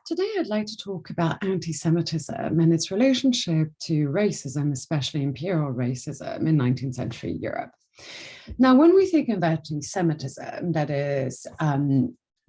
Today, I'd like to talk about anti-Semitism and its relationship to racism, especially imperial racism in 19th century Europe. Now, when we think of anti-Semitism, that is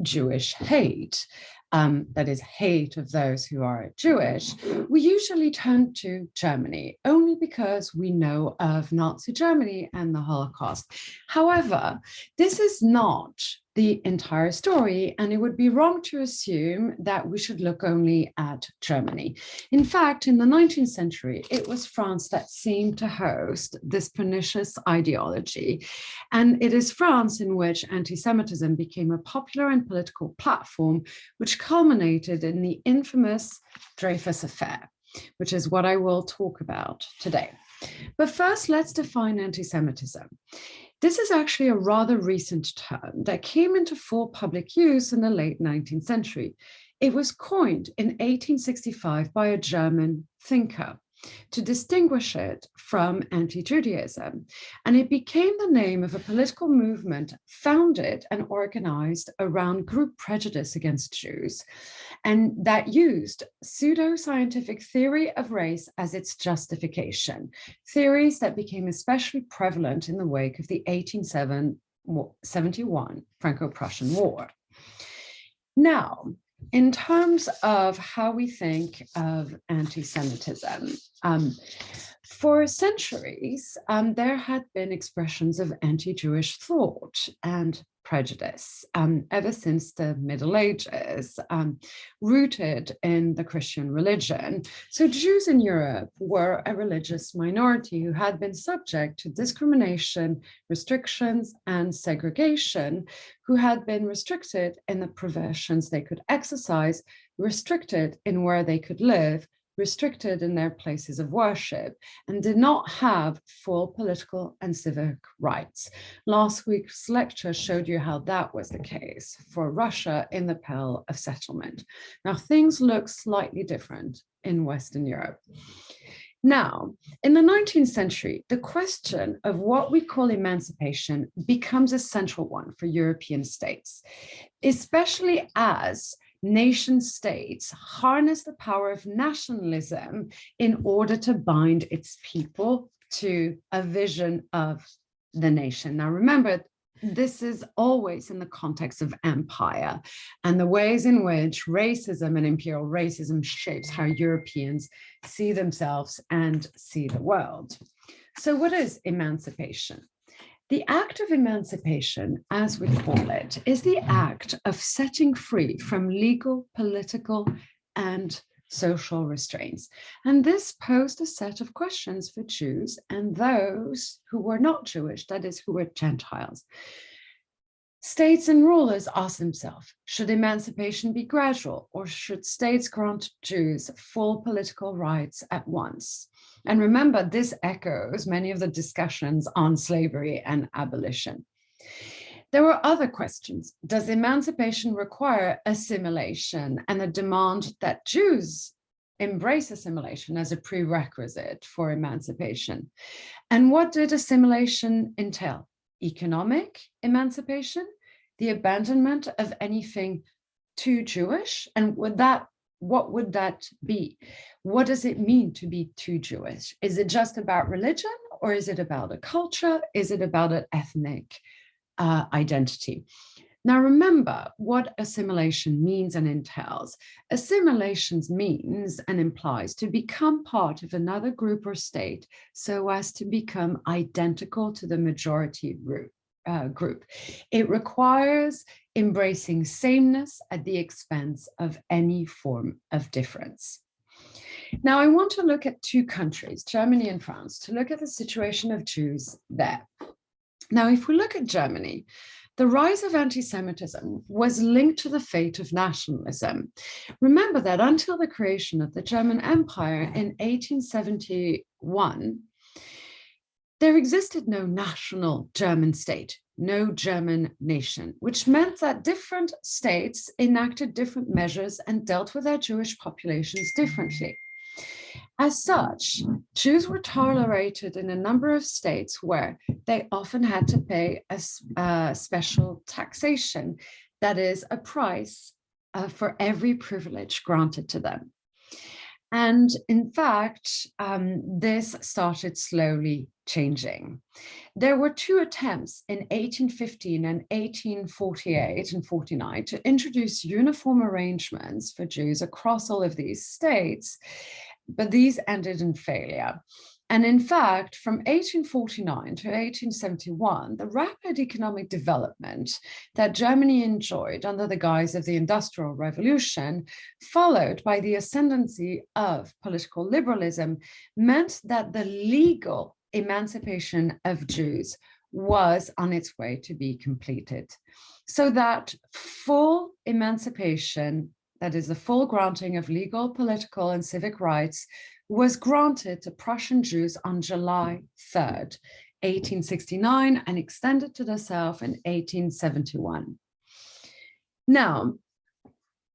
Jewish hate, that is hate of those who are Jewish, we usually turn to Germany only because we know of Nazi Germany and the Holocaust. However, this is not the entire story, and it would be wrong to assume that we should look only at Germany. In fact, in the 19th century, it was France that seemed to host this pernicious ideology. And it is France in which anti-Semitism became a popular and political platform, which culminated in the infamous Dreyfus affair, which is what I will talk about today. But first, let's define anti-Semitism. This is actually a rather recent term that came into full public use in the late 19th century. It was coined in 1865 by a German thinker to distinguish it from anti-Judaism, and it became the name of a political movement founded and organized around group prejudice against Jews, and that used pseudo-scientific theory of race as its justification, theories that became especially prevalent in the wake of the 1871 Franco-Prussian War. Now, in terms of how we think of anti-Semitism, for centuries, there had been expressions of anti-Jewish thought and prejudice ever since the Middle Ages, rooted in the Christian religion. So Jews in Europe were a religious minority who had been subject to discrimination, restrictions, and segregation, who had been restricted in the professions they could exercise, restricted in where they could live, restricted in their places of worship, and did not have full political and civic rights. Last week's lecture showed you how that was the case for Russia in the Pale of Settlement. Now, things look slightly different in Western Europe. Now, in the 19th century, the question of what we call emancipation becomes a central one for European states, especially as nation states harness the power of nationalism in order to bind its people to a vision of the nation. Now, remember, this is always in the context of empire and the ways in which racism and imperial racism shapes how Europeans see themselves and see the world. So what is emancipation? The act of emancipation, as we call it, is the act of setting free from legal, political, and social restraints. And this posed a set of questions for Jews and those who were not Jewish, that is, who were Gentiles. States and rulers asked themselves, should emancipation be gradual, or should states grant Jews full political rights at once? And remember, this echoes many of the discussions on slavery and abolition. There were other questions. Does emancipation require assimilation and a demand that Jews embrace assimilation as a prerequisite for emancipation? And what did assimilation entail? Economic emancipation, the abandonment of anything too Jewish, and what would that be? What does it mean to be too Jewish? Is it just about religion, or is it about a culture? Is it about an ethnic identity? Now, remember what assimilation means and entails. Assimilation means and implies to become part of another group or state so as to become identical to the majority group. It requires embracing sameness at the expense of any form of difference. Now, I want to look at two countries, Germany and France, to look at the situation of Jews there. Now, if we look at Germany, the rise of anti-Semitism was linked to the fate of nationalism. Remember that until the creation of the German Empire in 1871, there existed no national German state, no German nation, which meant that different states enacted different measures and dealt with their Jewish populations differently. As such, Jews were tolerated in a number of states where they often had to pay a special taxation, that is, a price for every privilege granted to them. And in fact, this started slowly changing. There were two attempts in 1815 and 1848 and 49 to introduce uniform arrangements for Jews across all of these states, but these ended in failure. And in fact, from 1849 to 1871, the rapid economic development that Germany enjoyed under the guise of the Industrial Revolution, followed by the ascendancy of political liberalism, meant that the legal emancipation of Jews was on its way to be completed. So that full emancipation, that is the full granting of legal, political, and civic rights, was granted to Prussian Jews on July 3rd, 1869, and extended to the South in 1871. Now,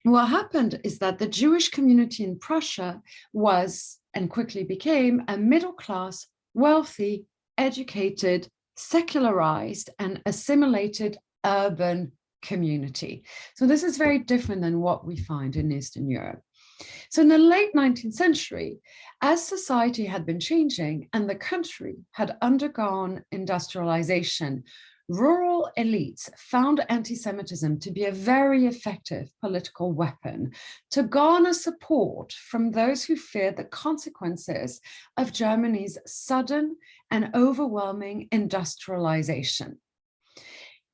what happened is that the Jewish community in Prussia was, and quickly became, a middle-class, wealthy, educated, secularized, and assimilated urban community. So this is very different than what we find in Eastern Europe. So in the late 19th century, as society had been changing and the country had undergone industrialization, rural elites found anti-Semitism to be a very effective political weapon to garner support from those who feared the consequences of Germany's sudden and overwhelming industrialization.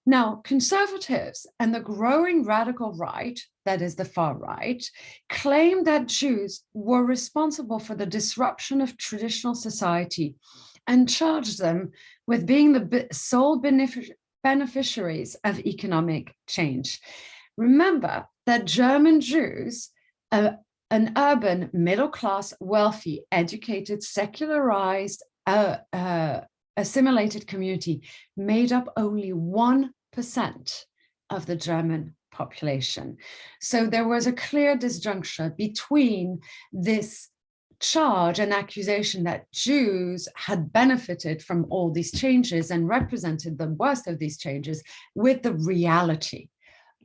Now, conservatives and the growing radical right, that is the far right, claim that Jews were responsible for the disruption of traditional society and charged them with being the sole beneficiaries of economic change. Remember that German Jews, an urban, middle-class, wealthy, educated, secularized, assimilated community, made up only 1% of the German population. So there was a clear disjuncture between this charge and accusation that Jews had benefited from all these changes and represented the worst of these changes with the reality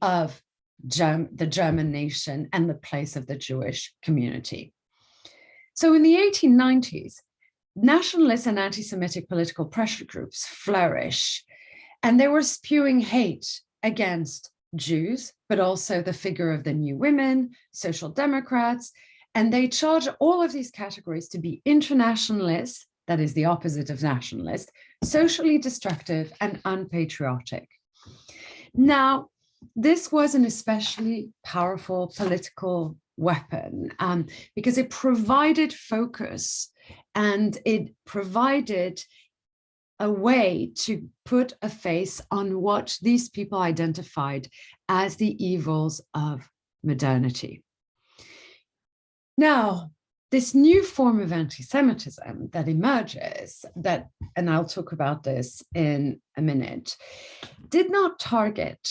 of the German nation and the place of the Jewish community. So in the 1890s, nationalist and anti-Semitic political pressure groups flourish, and they were spewing hate against Jews, but also the figure of the New Women, Social Democrats, and they charge all of these categories to be internationalist, that is the opposite of nationalist, socially destructive, and unpatriotic. Now, this was an especially powerful political weapon because it provided focus and it provided a way to put a face on what these people identified as the evils of modernity. Now, this new form of anti-Semitism that emerges, and I'll talk about this in a minute, did not target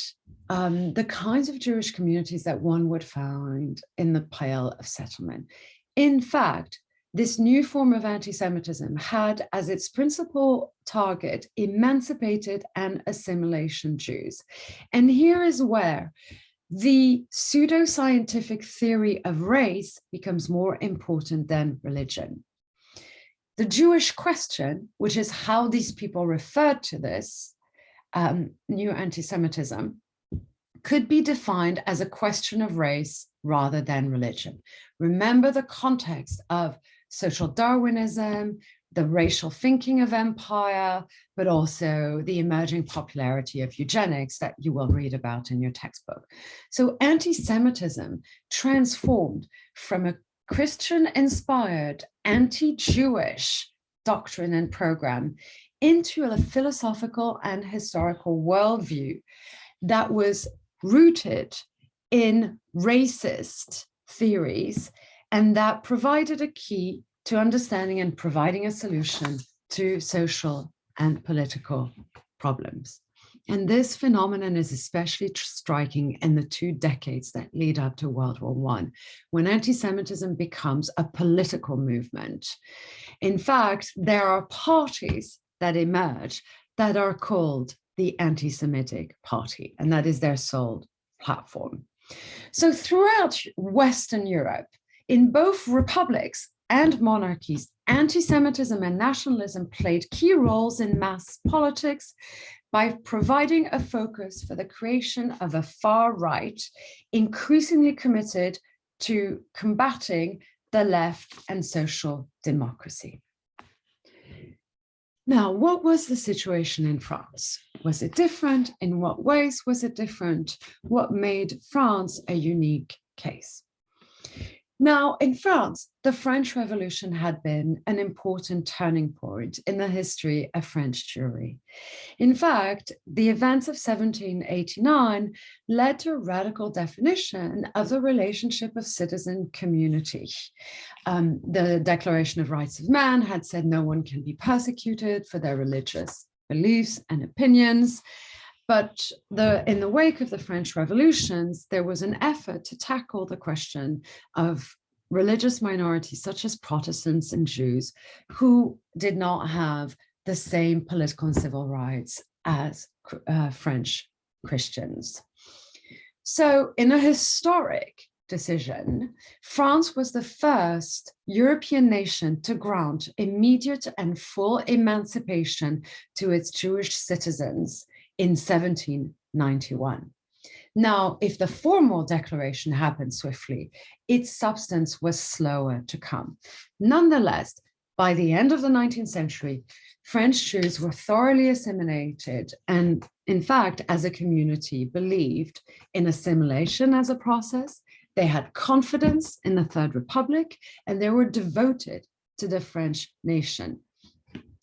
the kinds of Jewish communities that one would find in the Pale of Settlement. In fact, this new form of anti-Semitism had as its principal target emancipated and assimilation Jews. And here is where the pseudoscientific theory of race becomes more important than religion. The Jewish question, which is how these people referred to this new anti-Semitism, could be defined as a question of race rather than religion. Remember the context of social Darwinism, the racial thinking of empire, but also the emerging popularity of eugenics that you will read about in your textbook. So anti-Semitism transformed from a Christian-inspired anti-Jewish doctrine and program into a philosophical and historical worldview that was rooted in racist theories and that provided a key to understanding and providing a solution to social and political problems. And this phenomenon is especially striking in the 2 decades that lead up to World War I, when anti-Semitism becomes a political movement. In fact, there are parties that emerge that are called the anti-Semitic party, and that is their sole platform. So throughout Western Europe, in both republics and monarchies, anti-Semitism and nationalism played key roles in mass politics by providing a focus for the creation of a far right, increasingly committed to combating the left and social democracy. Now, what was the situation in France? Was it different? In what ways was it different? What made France a unique case? Now, in France, the French Revolution had been an important turning point in the history of French Jewry. In fact, the events of 1789 led to a radical definition of the relationship of citizen community. The Declaration of Rights of Man had said no one can be persecuted for their religious beliefs and opinions. But in the wake of the French revolutions, there was an effort to tackle the question of religious minorities such as Protestants and Jews who did not have the same political and civil rights as French Christians. So in a historic decision, France was the first European nation to grant immediate and full emancipation to its Jewish citizens in 1791. Now, if the formal declaration happened swiftly, its substance was slower to come. Nonetheless, by the end of the 19th century, French Jews were thoroughly assimilated and, in fact, as a community, believed in assimilation as a process. They had confidence in the Third Republic, and they were devoted to the French nation.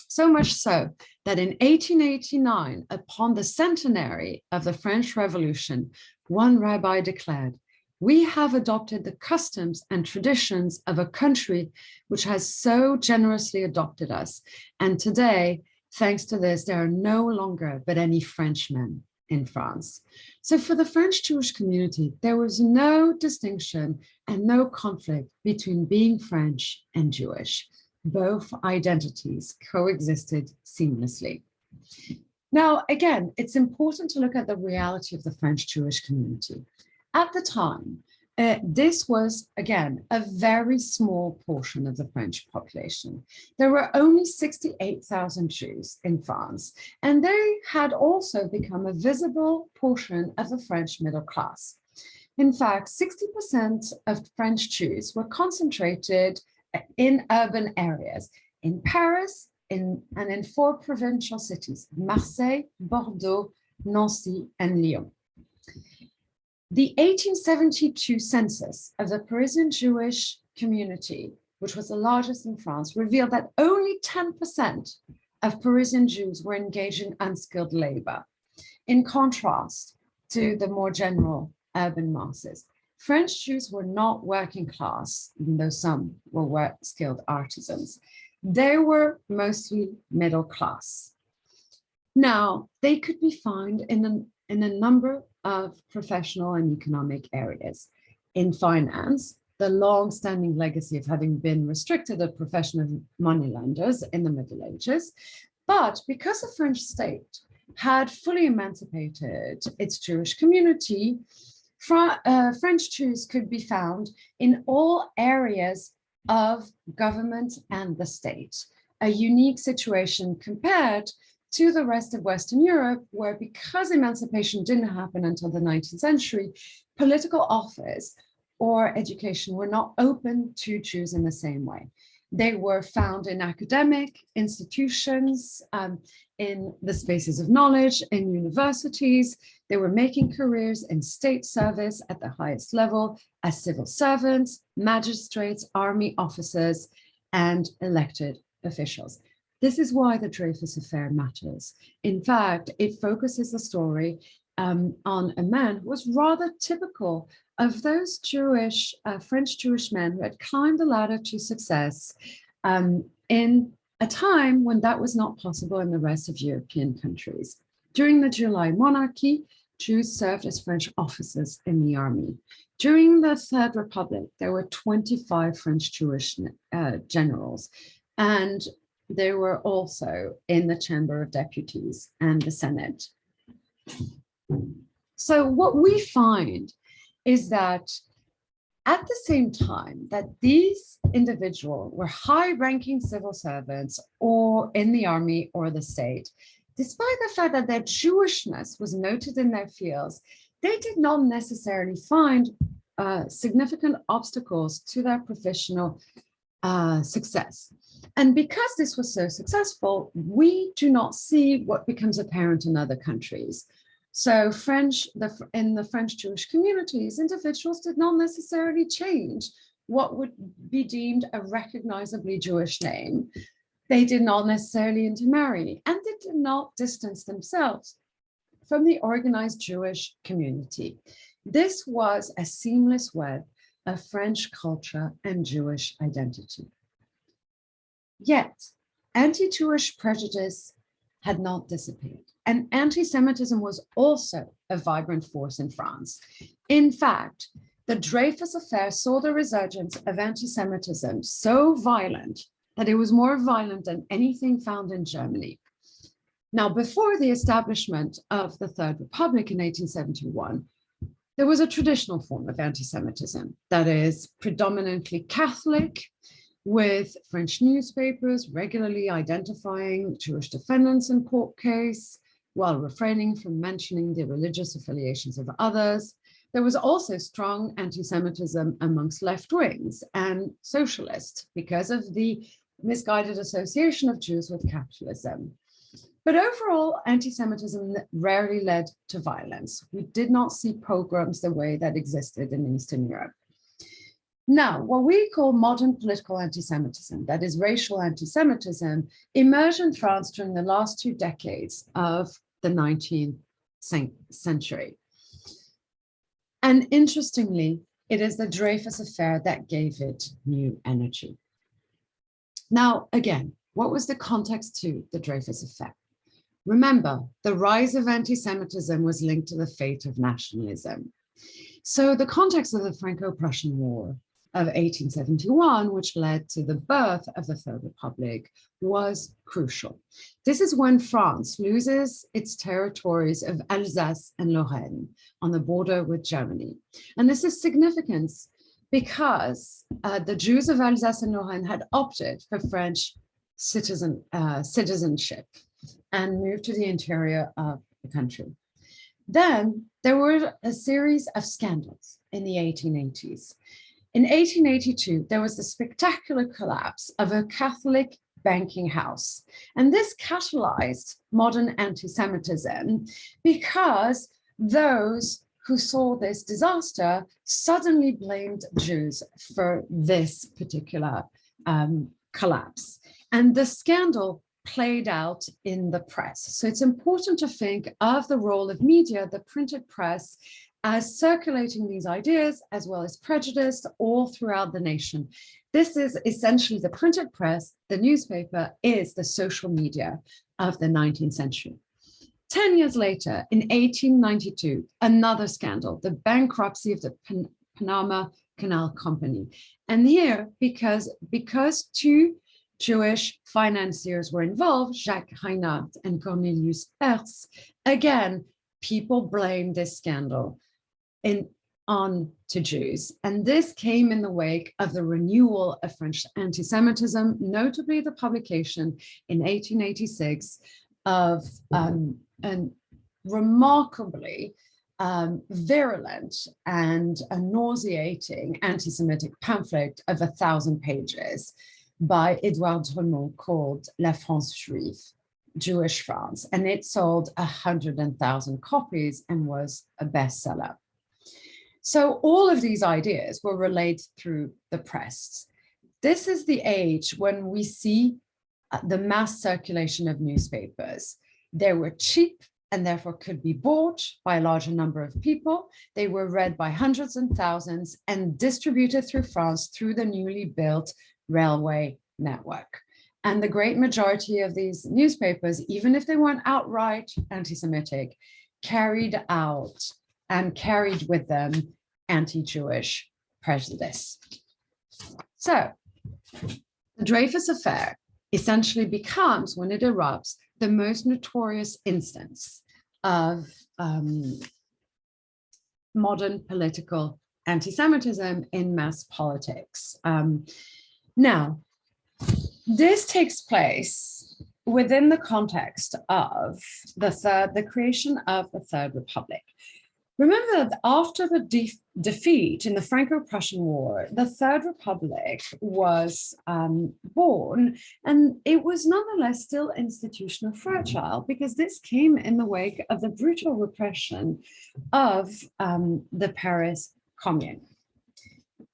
So much so that in 1889, upon the centenary of the French Revolution, one rabbi declared, "We have adopted the customs and traditions of a country which has so generously adopted us. And today, thanks to this, there are no longer but any Frenchmen in France." So for the French Jewish community, there was no distinction and no conflict between being French and Jewish. Both identities coexisted seamlessly. Now, again, it's important to look at the reality of the French Jewish community. At the time, this was, again, a very small portion of the French population. There were only 68,000 Jews in France, and they had also become a visible portion of the French middle class. In fact, 60% of French Jews were concentrated in urban areas, in Paris, and in 4 provincial cities, Marseille, Bordeaux, Nancy, and Lyon. The 1872 census of the Parisian Jewish community, which was the largest in France, revealed that only 10% of Parisian Jews were engaged in unskilled labor, in contrast to the more general urban masses. French Jews were not working class, even though some were skilled artisans. They were mostly middle class. Now, they could be found in a number of professional and economic areas. In finance, the long-standing legacy of having been restricted to the profession of moneylenders in the Middle Ages. But because the French state had fully emancipated its Jewish community, French Jews could be found in all areas of government and the state, a unique situation compared to the rest of Western Europe, where because emancipation didn't happen until the 19th century, political office or education were not open to Jews in the same way. They were found in academic institutions, in the spaces of knowledge, in universities. They were making careers in state service at the highest level as civil servants, magistrates, army officers, and elected officials. This is why the Dreyfus affair matters. In fact, it focuses the story on a man who was rather typical of those French Jewish men who had climbed the ladder to success in a time when that was not possible in the rest of European countries. During the July monarchy, Jews served as French officers in the army. During the Third Republic, there were 25 French Jewish generals, and they were also in the Chamber of Deputies and the Senate. So what we find is that at the same time that these individuals were high-ranking civil servants or in the army or the state, despite the fact that their Jewishness was noted in their fields, they did not necessarily find significant obstacles to their professional success. And because this was so successful, we do not see what becomes apparent in other countries. So in the French Jewish communities, individuals did not necessarily change what would be deemed a recognizably Jewish name. They did not necessarily intermarry, and they did not distance themselves from the organized Jewish community. This was a seamless web of French culture and Jewish identity. Yet, anti-Jewish prejudice had not dissipated, and anti-Semitism was also a vibrant force in France. In fact, the Dreyfus affair saw the resurgence of anti-Semitism so violent that it was more violent than anything found in Germany. Now, before the establishment of the Third Republic in 1871, there was a traditional form of anti-Semitism that is predominantly Catholic, with French newspapers regularly identifying Jewish defendants in court case, while refraining from mentioning the religious affiliations of others. There was also strong anti-Semitism amongst left wings and socialists because of the misguided association of Jews with capitalism. But overall, anti-Semitism rarely led to violence. We did not see pogroms the way that existed in Eastern Europe. Now, what we call modern political anti-Semitism, that is racial anti-Semitism, emerged in France during the last 2 decades of the 19th century. And interestingly, it is the Dreyfus affair that gave it new energy. Now, again, what was the context to the Dreyfus affair? Remember, the rise of anti-Semitism was linked to the fate of nationalism. So the context of the Franco-Prussian War of 1871, which led to the birth of the Third Republic, was crucial. This is when France loses its territories of Alsace and Lorraine on the border with Germany. And this is significant because the Jews of Alsace and Lorraine had opted for French citizenship and moved to the interior of the country. Then there were a series of scandals in the 1880s. In 1882, there was the spectacular collapse of a Catholic banking house. And this catalyzed modern anti-Semitism because those who saw this disaster suddenly blamed Jews for this particular collapse. And the scandal played out in the press. So it's important to think of the role of media, the printed press, as circulating these ideas as well as prejudice all throughout the nation. This is essentially the printed press. The newspaper is the social media of the 19th century. 10 years later, in 1892, another scandal, the bankruptcy of the Panama Canal Company. And here, because 2 Jewish financiers were involved, Jacques Reinhardt and Cornelius Hertz, again, people blamed this scandal on to Jews. And this came in the wake of the renewal of French anti-Semitism, notably the publication in 1886 of a remarkably virulent and a nauseating anti-Semitic pamphlet of 1,000 pages by Edouard Dremont called La France Juive, Jewish France, and it sold 100,000 copies and was a bestseller. So all of these ideas were relayed through the press. This is the age when we see the mass circulation of newspapers. They were cheap and therefore could be bought by a larger number of people. They were read by hundreds and thousands and distributed through France through the newly built railway network. And the great majority of these newspapers, even if they weren't outright anti-Semitic, carried with them anti-Jewish prejudice. So the Dreyfus affair essentially becomes, when it erupts, the most notorious instance of modern political anti-Semitism in mass politics. Now, this takes place within the context of the creation of the Third Republic. Remember that after the defeat in the Franco-Prussian War, the Third Republic was born, and it was nonetheless still institutionally fragile because this came in the wake of the brutal repression of the Paris Commune.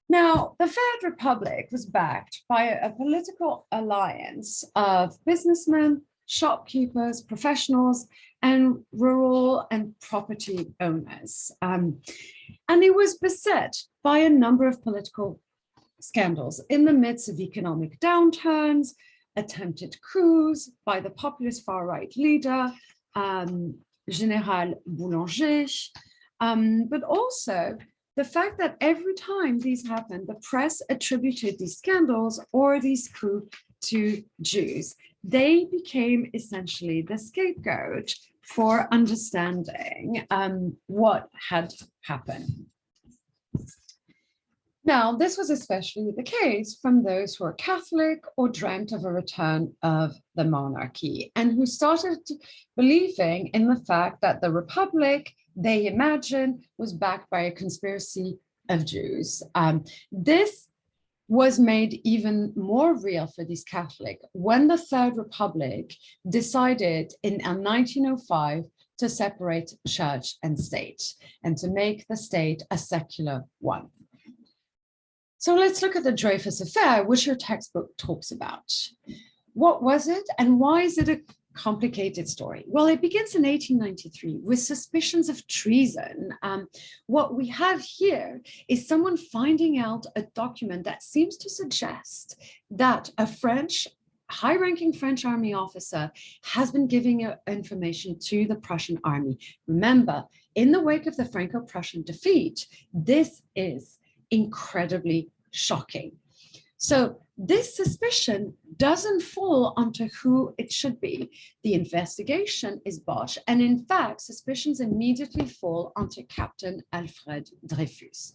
Now, the Third Republic was backed by a political alliance of businessmen, shopkeepers, professionals, and rural and property owners. And it was beset by a number of political scandals in the midst of economic downturns, attempted coups by the populist far-right leader, General Boulanger, but also the fact that every time these happened, the press attributed these scandals or these coups to Jews. They became essentially the scapegoat for understanding what had happened. Now, this was especially the case from those who were Catholic or dreamt of a return of the monarchy and who started believing in the fact that the Republic they imagined was backed by a conspiracy of Jews. This was made even more real for these Catholics when the Third Republic decided in 1905 to separate church and state and to make the state a secular one. So let's look at the Dreyfus affair, which your textbook talks about. What was it and why is it a complicated story? Well, it begins in 1893 with suspicions of treason. What we have here is someone finding out a document that seems to suggest that a high-ranking French army officer has been giving information to the Prussian army. Remember, in the wake of the Franco-Prussian defeat, this is incredibly shocking. So this suspicion doesn't fall onto who it should be. The investigation is botched, and in fact, suspicions immediately fall onto Captain Alfred Dreyfus,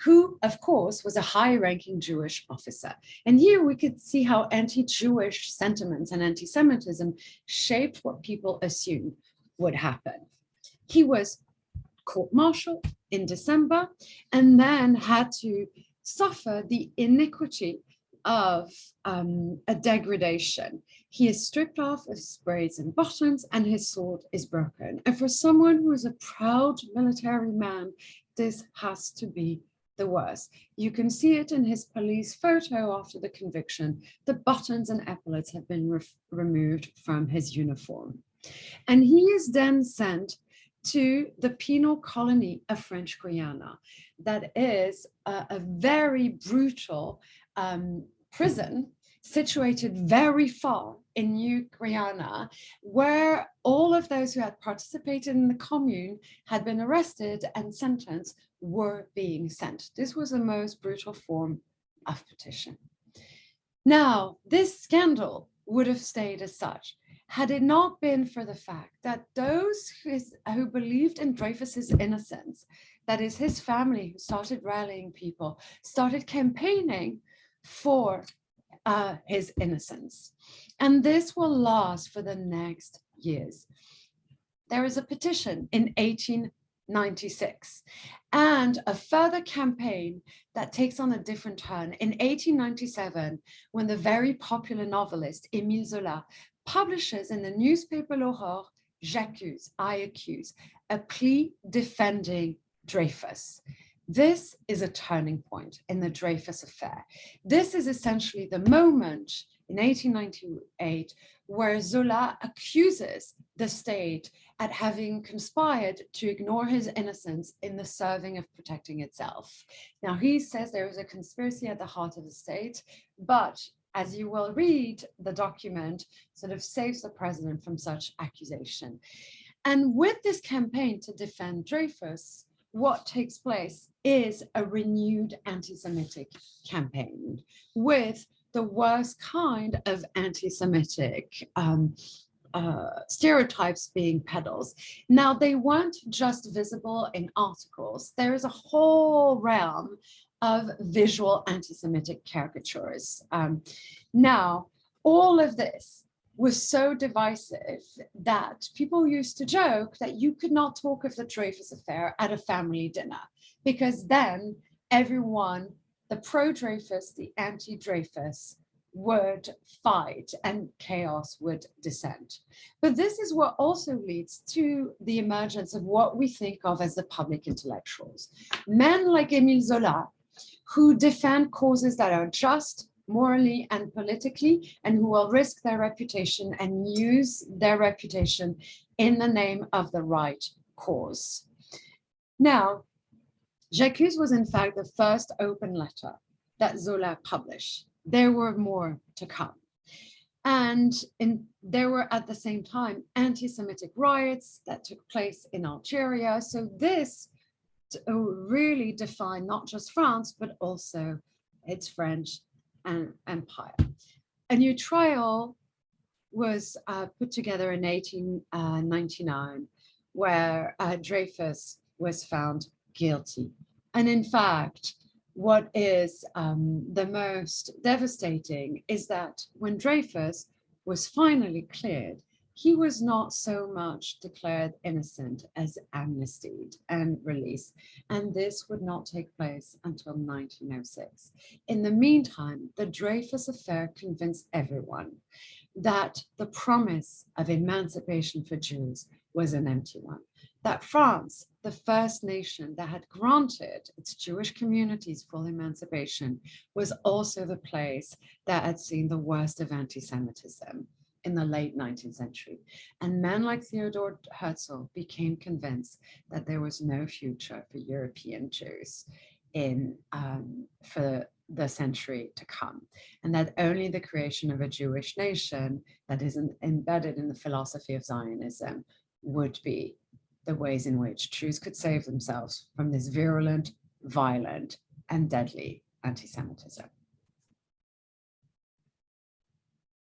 who, of course, was a high-ranking Jewish officer. And here we could see how anti-Jewish sentiments and anti-Semitism shaped what people assumed would happen. He was court-martialed in December and then had to suffer the iniquity of a degradation. He is stripped off his braids and buttons and his sword is broken. And for someone who is a proud military man, this has to be the worst. You can see it in his police photo after the conviction. The buttons and epaulets have been removed from his uniform. And he is then sent to the penal colony of French Guiana. That is a very brutal prison situated very far in New Guiana, where all of those who had participated in the commune had been arrested and sentenced were being sent. This was the most brutal form of petition. Now, this scandal would have stayed as such had it not been for the fact that those who believed in Dreyfus's innocence, that is his family who started rallying people, started campaigning for his innocence. And this will last for the next years. There is a petition in 1896 and a further campaign that takes on a different turn in 1897 when the very popular novelist Émile Zola publishes in the newspaper L'Aurore, J'accuse, I accuse, a plea defending Dreyfus. This is a turning point in the Dreyfus affair. This is essentially the moment in 1898 where Zola accuses the state at having conspired to ignore his innocence in the serving of protecting itself. Now, he says there is a conspiracy at the heart of the state, but as you will read, the document sort of saves the president from such accusation. And with this campaign to defend Dreyfus, what takes place is a renewed anti-Semitic campaign with the worst kind of anti-Semitic stereotypes being peddled. Now, they weren't just visible in articles. There is a whole realm of visual anti-Semitic caricatures. Now, all of this was so divisive that people used to joke that you could not talk of the Dreyfus affair at a family dinner, because then everyone, the pro-Dreyfus, the anti-Dreyfus, would fight and chaos would descend. But this is what also leads to the emergence of what we think of as the public intellectuals. Men like Émile Zola, who defend causes that are just morally and politically, and who will risk their reputation and use their reputation in the name of the right cause. Now, J'accuse was in fact the first open letter that Zola published. There were more to come. And there were at the same time anti-Semitic riots that took place in Algeria. So this really defined not just France, but also its French empire. A new trial was put together in 1899, where Dreyfus was found guilty. And in fact, what is the most devastating is that when Dreyfus was finally cleared, he was not so much declared innocent as amnestied and released. And this would not take place until 1906. In the meantime, the Dreyfus affair convinced everyone that the promise of emancipation for Jews was an empty one, that France, the first nation that had granted its Jewish communities full emancipation, was also the place that had seen the worst of anti-Semitism in the late 19th century. And men like Theodor Herzl became convinced that there was no future for European Jews for the century to come, and that only the creation of a Jewish nation that is embedded in the philosophy of Zionism would be the ways in which Jews could save themselves from this virulent, violent, and deadly anti-Semitism.